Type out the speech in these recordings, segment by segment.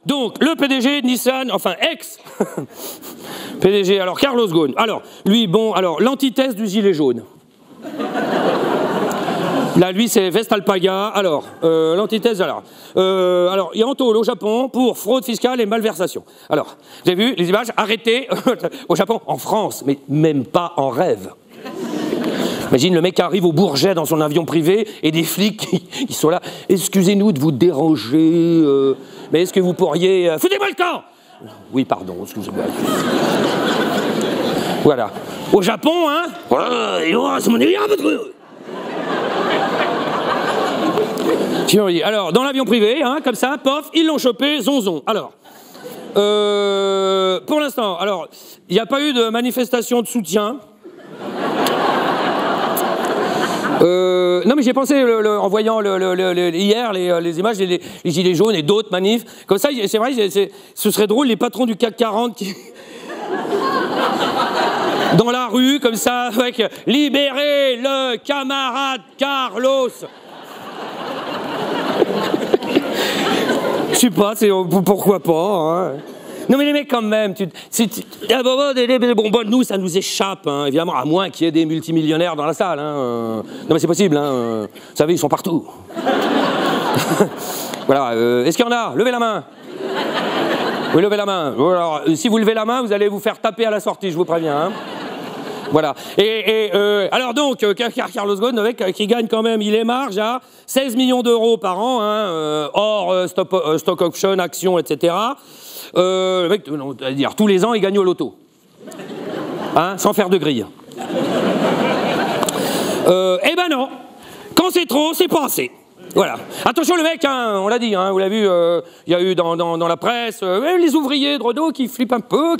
donc, le PDG de Nissan, enfin, ex-PDG, alors, Carlos Ghosn. Alors, lui, bon, alors, l'antithèse du gilet jaune. Là, lui, c'est veste alpaga. Alors, l'antithèse, alors, il est en tôle au Japon pour fraude fiscale et malversation. Alors, vous avez vu les images arrêtées au Japon, en France, mais même pas en rêve. Imagine le mec qui arrive au Bourget dans son avion privé et des flics qui sont là. Excusez-nous de vous déranger, mais est-ce que vous pourriez... Foutez-moi le camp! Oui, pardon, excusez-moi. Voilà. Au Japon, hein? C'est mon délire, votre... Alors, dans l'avion privé, hein, comme ça, pof, ils l'ont chopé, zonzon. Alors, pour l'instant, alors, il n'y a pas eu de manifestation de soutien. Non mais j'ai pensé en voyant hier les images des gilets jaunes et d'autres manifs, comme ça c'est vrai, ce serait drôle les patrons du CAC 40 qui... dans la rue comme ça avec « Libérez le camarade Carlos ». Je sais pas, pourquoi pas, hein. Non mais les mecs quand même, bon, nous ça nous échappe, hein, évidemment, à moins qu'il y ait des multimillionnaires dans la salle. Hein, non mais c'est possible, hein, vous savez, ils sont partout. Voilà, est-ce qu'il y en a? Levez la main. Oui, levez la main. Alors, si vous levez la main, vous allez vous faire taper à la sortie, je vous préviens. Hein. Voilà. Alors donc, Carlos Ghosn, qui gagne quand même, il émarge à 16 millions d'euros par an, hein, hors stock option, actions, etc. Le mec, dire, tous les ans, il gagne au loto. Hein, sans faire de grille. Eh ben non. Quand c'est trop, c'est pas assez. Voilà. Attention le mec, hein, on l'a dit, hein, vous l'avez vu, il y a eu dans la presse, les ouvriers de Renault qui flippent un peu,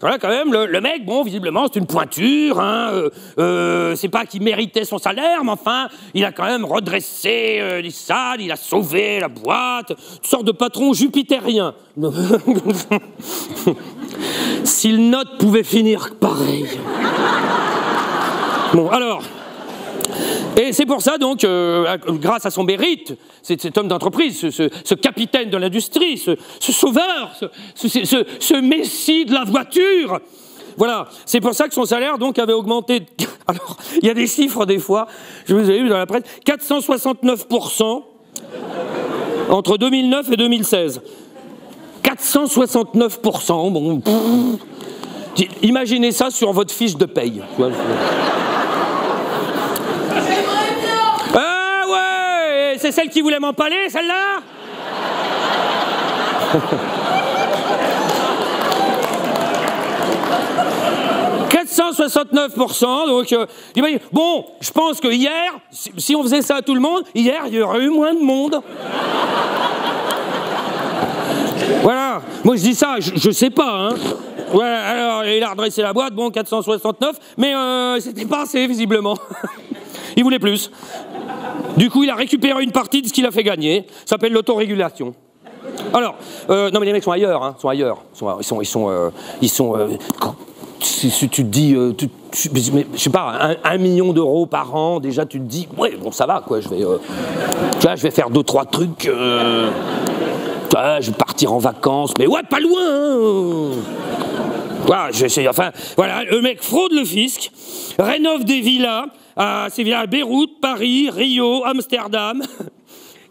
voilà quand même, le mec, bon, visiblement c'est une pointure, hein, c'est pas qu'il méritait son salaire, mais enfin, il a quand même redressé Nissan, il a sauvé la boîte, une sorte de patron jupitérien. Si le note pouvait finir pareil. Bon, alors... Et c'est pour ça, donc, grâce à son mérite, cet homme d'entreprise, ce capitaine de l'industrie, ce sauveur, ce messie de la voiture, voilà, c'est pour ça que son salaire, donc, avait augmenté. Alors, il y a des chiffres, des fois, je vous ai vu dans la presse, 469% entre 2009 et 2016. 469%, bon, imaginez ça sur votre fiche de paye. C'est celle qui voulait m'empaler, celle-là? 469%, donc, bon, je pense que hier, si on faisait ça à tout le monde, hier, il y aurait eu moins de monde. Voilà, moi je dis ça, je sais pas, hein. Ouais, alors, il a redressé la boîte, bon, 469, mais c'était pas assez, visiblement. Il voulait plus. Du coup, il a récupéré une partie de ce qu'il a fait gagner. Ça s'appelle l'autorégulation. Alors, non mais les mecs sont ailleurs, hein, sont ailleurs. Si tu te dis, je sais pas, 1 million d'euros par an, déjà tu te dis, ouais, bon ça va, quoi, je vais faire 2-3 trucs, je vais partir en vacances, mais ouais, pas loin, hein. Voilà, enfin, voilà, le mec fraude le fisc, rénove des villas, c'est villas à Beyrouth, Paris, Rio, Amsterdam,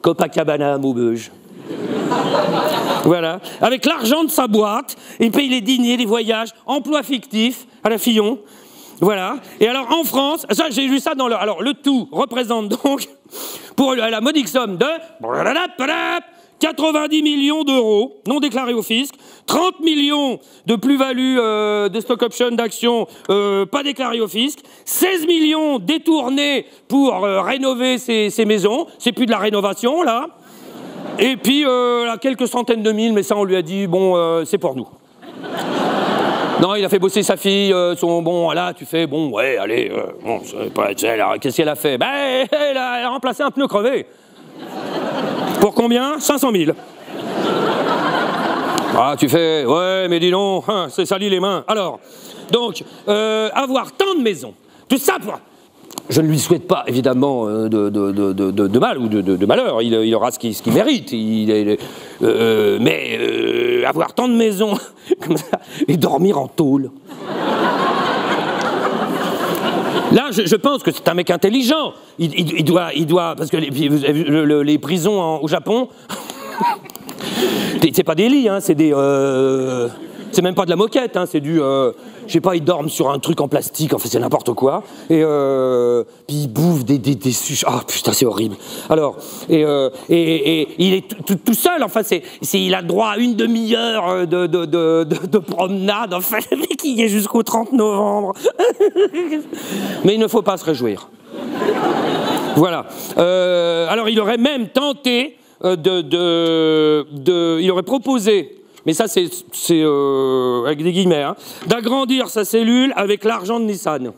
Copacabana, Maubeuge. Voilà, avec l'argent de sa boîte, il paye les dîners, les voyages, emploi fictif à la Fillon. Voilà, et alors en France, ça j'ai vu ça dans le... Alors le tout représente donc, pour la modique somme de 90 millions d'euros non déclarés au fisc, 30 millions de plus-value de stock option d'actions pas déclarés au fisc, 16 millions détournés pour rénover ces maisons, c'est plus de la rénovation là, et puis là, quelques centaines de mille, mais ça on lui a dit, bon, c'est pour nous. Non, il a fait bosser sa fille, bon, là, tu fais, bon, ouais, allez, bon, qu'est-ce qu'elle a fait? Ben, elle a remplacé un pneu crevé. Pour combien? 500 000. Ah, tu fais, ouais, mais dis donc, c'est sali les mains. Alors, donc, avoir tant de maisons, tout ça Je ne lui souhaite pas, évidemment, de mal ou de malheur. Il aura ce qu'il mérite. Mais avoir tant de maisons comme ça et dormir en tôle. Là, je pense que c'est un mec intelligent. Il doit, parce que les prisons au Japon, c'est pas des lits, hein, c'est des... c'est même pas de la moquette, hein, c'est du... je sais pas, ils dorment sur un truc en plastique, enfin c'est n'importe quoi. Et puis ils bouffent des suches. Ah putain, c'est horrible. Alors, et il est tout seul, enfin, il a droit à une demi-heure de promenade, enfin, qui y est jusqu'au 30 novembre. Mais il ne faut pas se réjouir. Voilà. Alors il aurait même tenté il aurait proposé, mais ça c'est avec des guillemets, hein, d'agrandir sa cellule avec l'argent de Nissan.